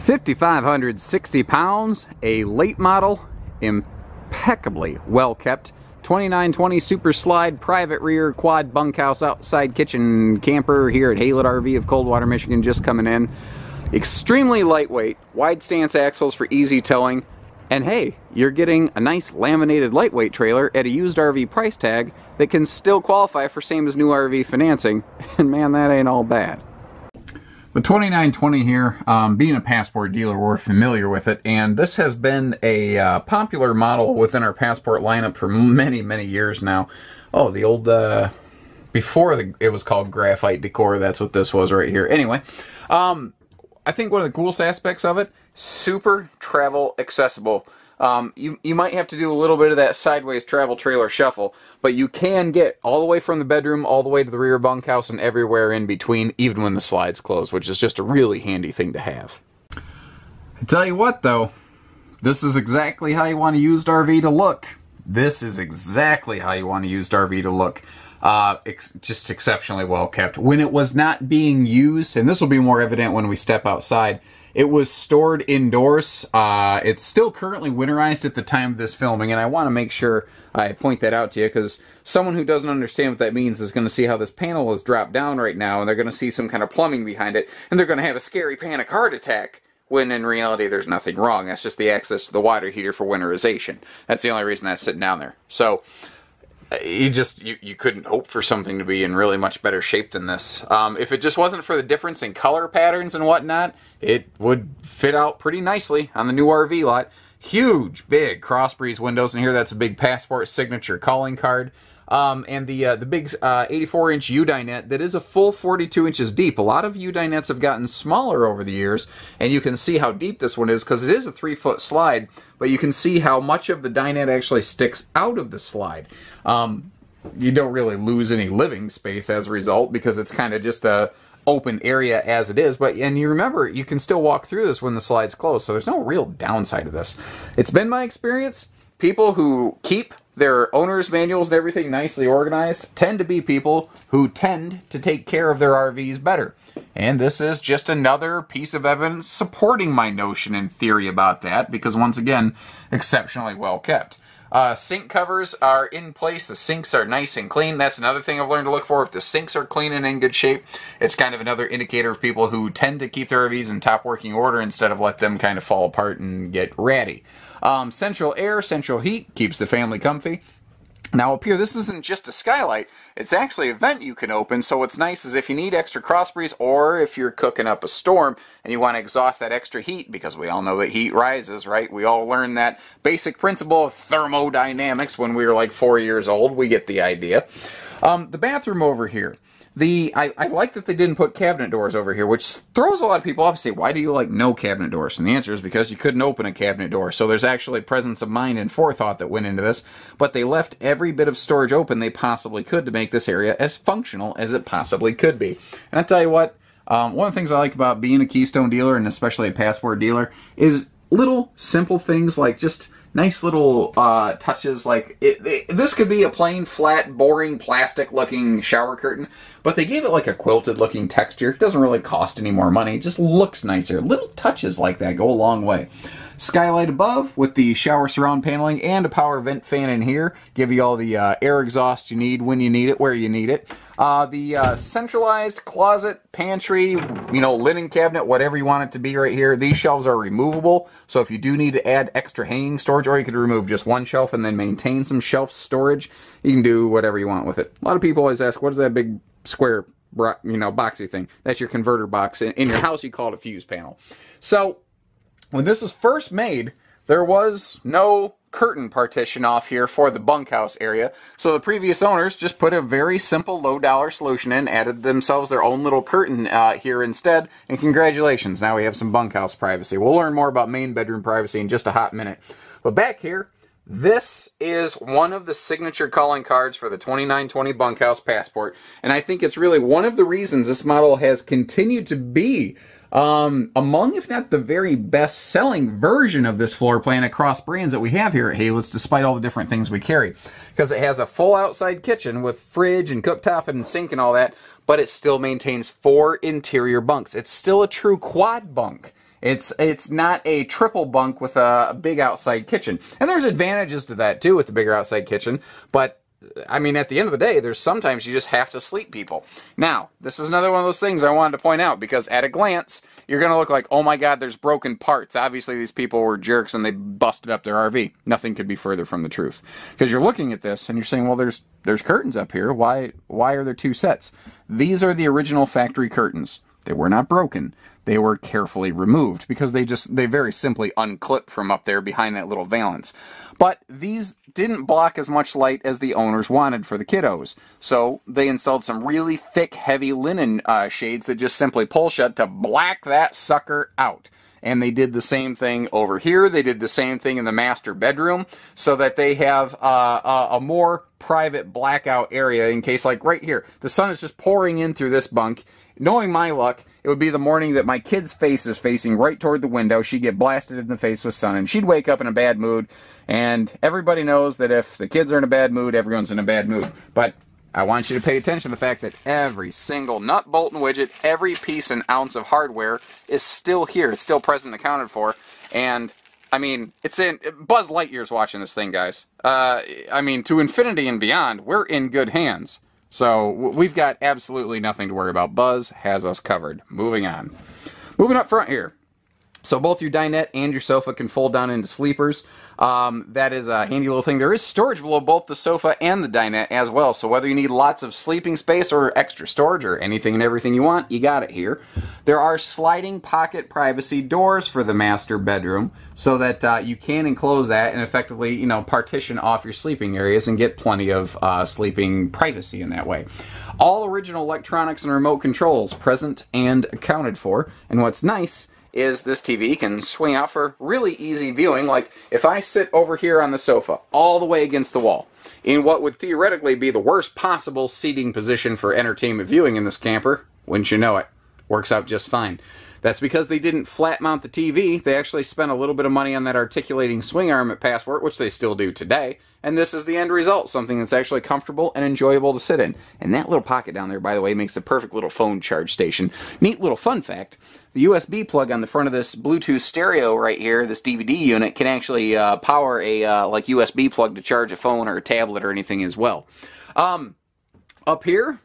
5,560 pounds, a late model, impeccably well kept, 2920 Super Slide private rear quad bunkhouse outside kitchen camper here at Haylet RV of Coldwater, Michigan, just coming in. Extremely lightweight, wide stance axles for easy towing, and hey, you're getting a nice laminated lightweight trailer at a used RV price tag that can still qualify for same as new RV financing, and man, that ain't all bad. The 2920 here, being a Passport dealer, we're familiar with it, and this has been a popular model within our Passport lineup for many, many years now. Oh, the old, before it was called graphite decor, that's what this was right here. Anyway, I think one of the coolest aspects of it, super travel accessible. You might have to do a little bit of that sideways travel trailer shuffle, but you can get all the way from the bedroom all the way to the rear bunkhouse and everywhere in between, even when the slide's closed, which is just a really handy thing to have. I tell you what though, this is exactly how you want a used RV to look. This is exactly how you want a used RV to look. Just exceptionally well kept. When it was not being used, and this will be more evident when we step outside, it was stored indoors. It's still currently winterized at the time of this filming, and I want to make sure I point that out to you, because someone who doesn't understand what that means is going to see how this panel is dropped down right now, and they're going to see some kind of plumbing behind it, and they're going to have a scary panic heart attack, when in reality there's nothing wrong. That's just the access to the water heater for winterization. That's the only reason that's sitting down there. So you couldn't hope for something to be in really much better shape than this. If it just wasn't for the difference in color patterns and whatnot, it would fit out pretty nicely on the new RV lot. Huge, big cross breeze windows in here. That's a big Passport signature calling card. And the big 84-inch U-dinette that is a full 42 inches deep. A lot of U-dinettes have gotten smaller over the years, and you can see how deep this one is because it is a 3-foot slide, but you can see how much of the dinette actually sticks out of the slide. You don't really lose any living space as a result because it's kind of just a open area as it is, and you remember, you can still walk through this when the slide's closed, so there's no real downside to this. It's been my experience, people who keep their owner's manuals and everything nicely organized tend to be people who tend to take care of their RVs better. And this is just another piece of evidence supporting my notion and theory about that, because once again, exceptionally well kept. Sink covers are in place. The sinks are nice and clean. That's another thing I've learned to look for. If the sinks are clean and in good shape, it's kind of another indicator of people who tend to keep their RVs in top working order instead of let them kind of fall apart and get ratty. Central air, central heat, keeps the family comfy. Now up here, this isn't just a skylight, it's actually a vent you can open, so what's nice is if you need extra cross breeze, or if you're cooking up a storm and you want to exhaust that extra heat, because we all know that heat rises, right? We all learned that basic principle of thermodynamics when we were like 4 years old. We get the idea. The bathroom over here. I like that they didn't put cabinet doors over here, which throws a lot of people off and say, why do you like no cabinet doors? And the answer is because you couldn't open a cabinet door. So there's actually presence of mind and forethought that went into this, but they left every bit of storage open they possibly could to make this area as functional as it possibly could be. And I tell you what, one of the things I like about being a Keystone dealer, and especially a Passport dealer, is little simple things like just nice little touches. Like this could be a plain, flat, boring, plastic-looking shower curtain, but they gave it like a quilted-looking texture. It doesn't really cost any more money. It just looks nicer. Little touches like that go a long way. Skylight above with the shower surround paneling and a power vent fan in here. Give you all the air exhaust you need when you need it, where you need it. The centralized closet, pantry, linen cabinet, whatever you want it to be right here. These shelves are removable, so if you do need to add extra hanging storage, or you could remove just one shelf and then maintain some shelf storage, you can do whatever you want with it. A lot of people always ask, what is that big square, boxy thing? That's your converter box. In your house, you call it a fuse panel. So, when this was first made, there was no curtain partition off here for the bunkhouse area, so the previous owners just put a very simple low-dollar solution in, added themselves their own little curtain here instead, and congratulations, now we have some bunkhouse privacy. We'll learn more about main bedroom privacy in just a hot minute. But back here, this is one of the signature calling cards for the 2920 Bunkhouse Passport, and I think it's really one of the reasons this model has continued to be among, if not the very best-selling version of this floor plan across brands that we have here at Haylet's, despite all the different things we carry. Because it has a full outside kitchen with fridge and cooktop and sink and all that, but it still maintains 4 interior bunks. It's still a true quad bunk. It's not a triple bunk with a big outside kitchen. And there's advantages to that too with the bigger outside kitchen, but I mean, at the end of the day, there's sometimes you just have to sleep people. Now, this is another one of those things I wanted to point out, because at a glance, you're going to look like, oh my god, there's broken parts. Obviously, these people were jerks and they busted up their RV. Nothing could be further from the truth. Because you're looking at this and you're saying, well, there's curtains up here. Why are there two sets? These are the original factory curtains. They were not broken. They were carefully removed because they very simply unclip from up there behind that little valance. But these didn't block as much light as the owners wanted for the kiddos. So they installed some really thick, heavy linen shades that just simply pull shut to black that sucker out. And they did the same thing over here. They did the same thing in the master bedroom so that they have a more private blackout area in case, like right here, the sun is just pouring in through this bunk. Knowing my luck, it would be the morning that my kid's face is facing right toward the window. She'd get blasted in the face with sun, and she'd wake up in a bad mood. And everybody knows that if the kids are in a bad mood, everyone's in a bad mood. But I want you to pay attention to the fact that every single nut, bolt, and widget, every piece and ounce of hardware is still here. It's still present and accounted for. And, I mean, it's in Buzz Lightyear's watching this thing, guys. I mean, to infinity and beyond, we're in good hands. So we've got absolutely nothing to worry about. Buzz has us covered. Moving on. Moving up front here. So both your dinette and your sofa can fold down into sleepers. That is a handy little thing. There is storage below both the sofa and the dinette as well. So whether you need lots of sleeping space or extra storage or anything and everything you want, you got it here. There are sliding pocket privacy doors for the master bedroom so that you can enclose that and effectively, you know, partition off your sleeping areas and get plenty of sleeping privacy in that way. All original electronics and remote controls present and accounted for. And what's nice is this TV can swing out for really easy viewing. Like if I sit over here on the sofa all the way against the wall in what would theoretically be the worst possible seating position for entertainment viewing in this camper, wouldn't you know it, works out just fine. That's because they didn't flat mount the TV. They actually spent a little bit of money on that articulating swing arm at Passport, which they still do today. And this is the end result, something that's actually comfortable and enjoyable to sit in. And that little pocket down there, by the way, makes a perfect little phone charge station. Neat little fun fact, the USB plug on the front of this Bluetooth stereo right here, this DVD unit, can actually power a like USB plug to charge a phone or a tablet or anything as well. Up here,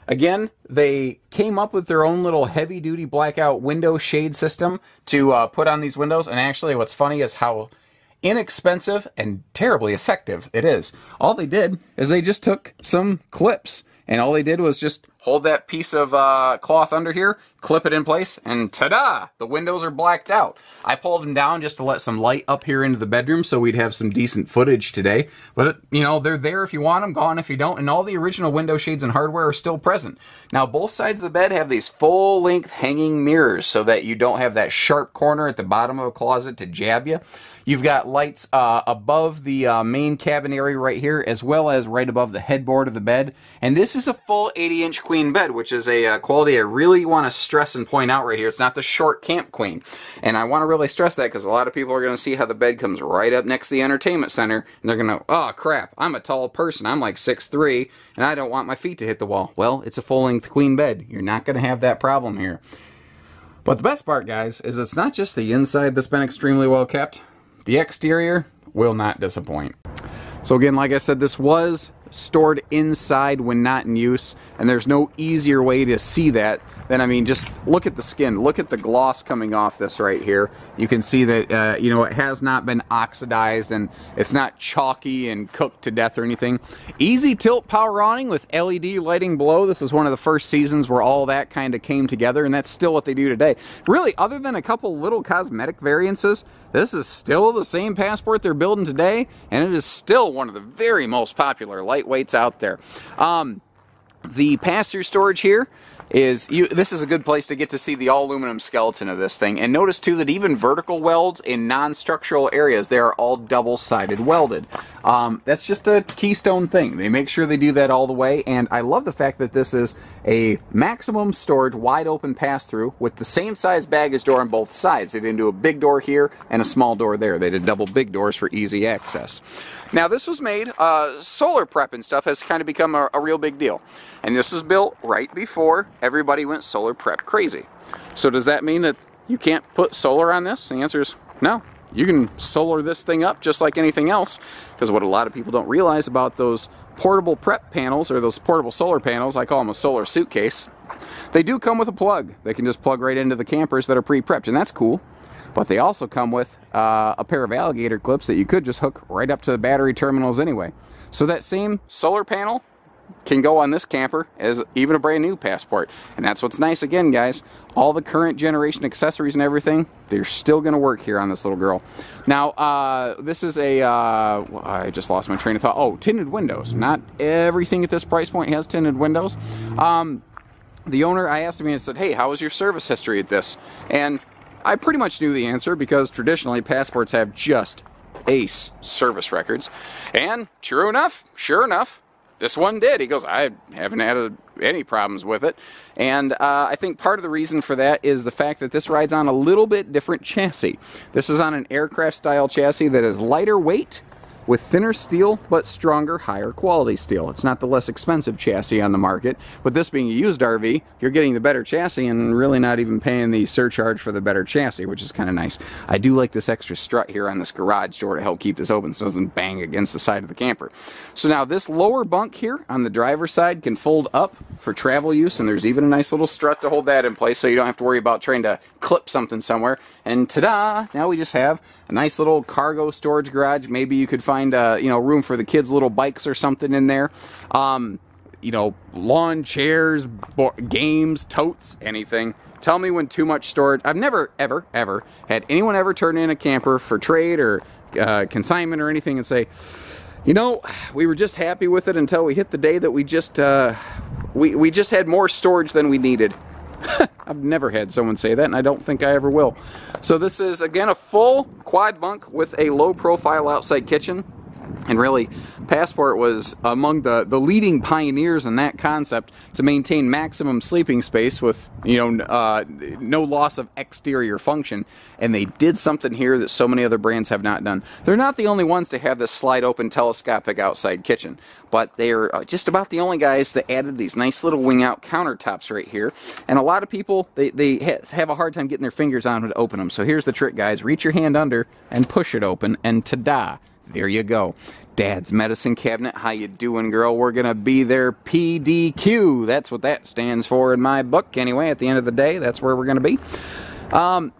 again, they came up with their own little heavy-duty blackout window shade system to put on these windows. And actually, what's funny is how inexpensive and terribly effective it is. All they did is they just took some clips, and all they did was just hold that piece of cloth under here, clip it in place, and ta-da! The windows are blacked out. I pulled them down just to let some light up here into the bedroom so we'd have some decent footage today. But, you know, they're there if you want them, gone if you don't, and all the original window shades and hardware are still present. Now, both sides of the bed have these full-length hanging mirrors so that you don't have that sharp corner at the bottom of a closet to jab you. You've got lights above the main cabin area right here, as well as right above the headboard of the bed. And this is a full 80-inch queen bed, which is a quality I really want to stress and point out right here. It's not the short camp queen. And I want to really stress that because a lot of people are going to see how the bed comes right up next to the entertainment center, and they're going to, oh crap, I'm a tall person. I'm like 6'3", and I don't want my feet to hit the wall. Well, it's a full-length queen bed. You're not going to have that problem here. But the best part, guys, is it's not just the inside that's been extremely well kept. The exterior will not disappoint. So again, like I said, this was stored inside when not in use, and there's no easier way to see that than, I mean, just look at the skin, look at the gloss coming off this right here. You can see that, you know, it has not been oxidized and it's not chalky and cooked to death or anything. Easy tilt power awning with LED lighting below. This is one of the first seasons where all that kind of came together, and that's still what they do today. Really, other than a couple little cosmetic variances, this is still the same Passport they're building today, and it is still one of the very most popular lightweights out there. The Pasture Storage here is, this is a good place to get to see the all-aluminum skeleton of this thing. And notice, too, that even vertical welds in non-structural areas, they are all double-sided welded. That's just a Keystone thing. They make sure they do that all the way, and I love the fact that this is a maximum storage wide-open pass-through with the same size baggage door on both sides. They didn't do a big door here and a small door there. They did double big doors for easy access. Now, this was made, solar prep and stuff has kind of become a real big deal. And this was built right before everybody went solar prep crazy. So does that mean that you can't put solar on this? The answer is no. You can solar this thing up just like anything else, because what a lot of people don't realize about those portable prep panels, or those portable solar panels, I call them a solar suitcase, they do come with a plug. They can just plug right into the campers that are pre-prepped, and that's cool. But they also come with a pair of alligator clips that you could just hook right up to the battery terminals anyway. So that same solar panel can go on this camper as even a brand new Passport. And that's what's nice again, guys. All the current generation accessories and everything, they're still going to work here on this little girl. Now, this is a, I just lost my train of thought. Oh, tinted windows. Not everything at this price point has tinted windows. The owner, I asked him and said, hey, how was your service history at this? And I pretty much knew the answer, because traditionally Passports have just ace service records. And sure enough, this one did. He goes, I haven't had any problems with it. And I think part of the reason for that is the fact that this rides on a little bit different chassis. This is on an aircraft style chassis that is lighter weight with thinner steel but stronger, higher quality steel. It's not the less expensive chassis on the market, but this being a used RV, you're getting the better chassis and really not even paying the surcharge for the better chassis, which is kind of nice. I do like this extra strut here on this garage door to help keep this open so it doesn't bang against the side of the camper. So now this lower bunk here on the driver's side can fold up for travel use, and there's even a nice little strut to hold that in place so you don't have to worry about trying to clip something somewhere. And ta-da! Now we just have a nice little cargo storage garage. Maybe you could find you know, room for the kids' little bikes or something in there. You know, lawn chairs, games, totes, anything. Tell me when too much storage. I've never, ever, ever had anyone ever turn in a camper for trade or consignment or anything and say, you know, we were just happy with it until we hit the day that we just had more storage than we needed. I've never had someone say that, and I don't think I ever will. So this is, again, a full quad bunk with a low-profile outside kitchen. And really, Passport was among the leading pioneers in that concept to maintain maximum sleeping space with, you know, no loss of exterior function. And they did something here that so many other brands have not done. They're not the only ones to have this slide-open telescopic outside kitchen, but they're just about the only guys that added these nice little wing-out countertops right here. And a lot of people, they have a hard time getting their fingers on to open them. So here's the trick, guys. Reach your hand under and push it open, and ta-da! There you go. Dad's medicine cabinet. How you doing, girl? We're gonna be there. PDQ. That's what that stands for in my book. Anyway, at the end of the day, that's where we're gonna be.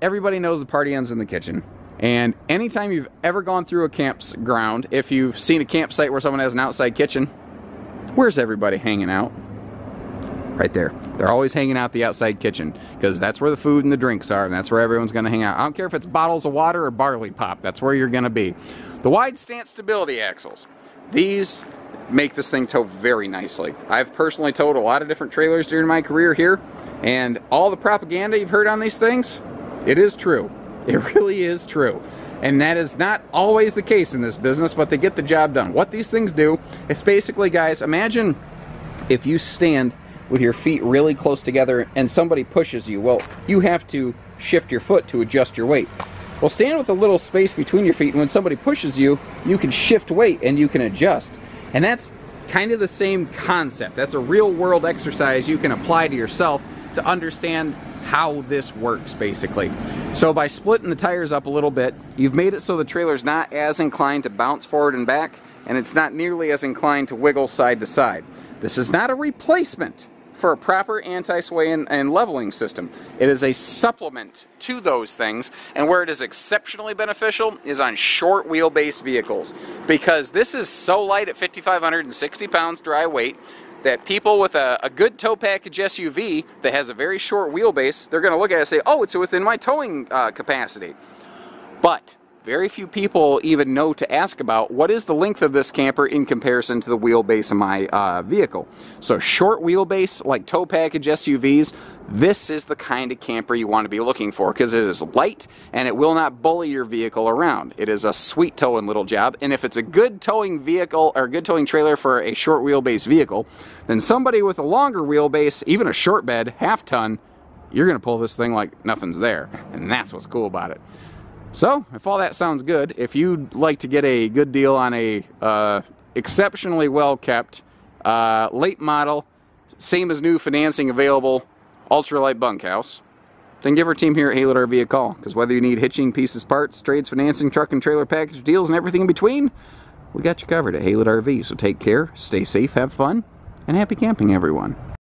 Everybody knows the party ends in the kitchen. And anytime you've ever gone through a campground, if you've seen a campsite where someone has an outside kitchen, where's everybody hanging out? Right there. They're always hanging out the outside kitchen, because that's where the food and the drinks are, and that's where everyone's going to hang out. I don't care if it's bottles of water or barley pop. That's where you're going to be. The wide stance stability axles. These make this thing tow very nicely. I've personally towed a lot of different trailers during my career here, and all the propaganda you've heard on these things, it is true. It really is true. And that is not always the case in this business, but they get the job done. What these things do, it's basically, guys, imagine if you stand with your feet really close together and somebody pushes you. Well, you have to shift your foot to adjust your weight. Well, stand with a little space between your feet, and when somebody pushes you, you can shift weight and you can adjust. And that's kind of the same concept. That's a real world exercise you can apply to yourself to understand how this works, basically. So by splitting the tires up a little bit, you've made it so the trailer's not as inclined to bounce forward and back, and it's not nearly as inclined to wiggle side to side. This is not a replacement for a proper anti-sway and leveling system. It is a supplement to those things, and where it is exceptionally beneficial is on short wheelbase vehicles, because this is so light at 5,560 pounds dry weight that people with a good tow package SUV that has a very short wheelbase, they're going to look at it and say, oh, it's within my towing capacity. But very few people even know to ask about what is the length of this camper in comparison to the wheelbase of my vehicle. So short wheelbase, like tow package SUVs, this is the kind of camper you want to be looking for, because it is light and it will not bully your vehicle around. It is a sweet towing little job, and if it's a good towing vehicle or good towing trailer for a short wheelbase vehicle, then somebody with a longer wheelbase, even a short bed, half ton, you're going to pull this thing like nothing's there, and that's what's cool about it. So, if all that sounds good, if you'd like to get a good deal on a exceptionally well-kept, late model, same as new financing available, Ultralite bunkhouse, then give our team here at Haylett RV a call. Because whether you need hitching, pieces, parts, trades, financing, truck and trailer package deals, and everything in between, we got you covered at Haylett RV. So take care, stay safe, have fun, and happy camping, everyone.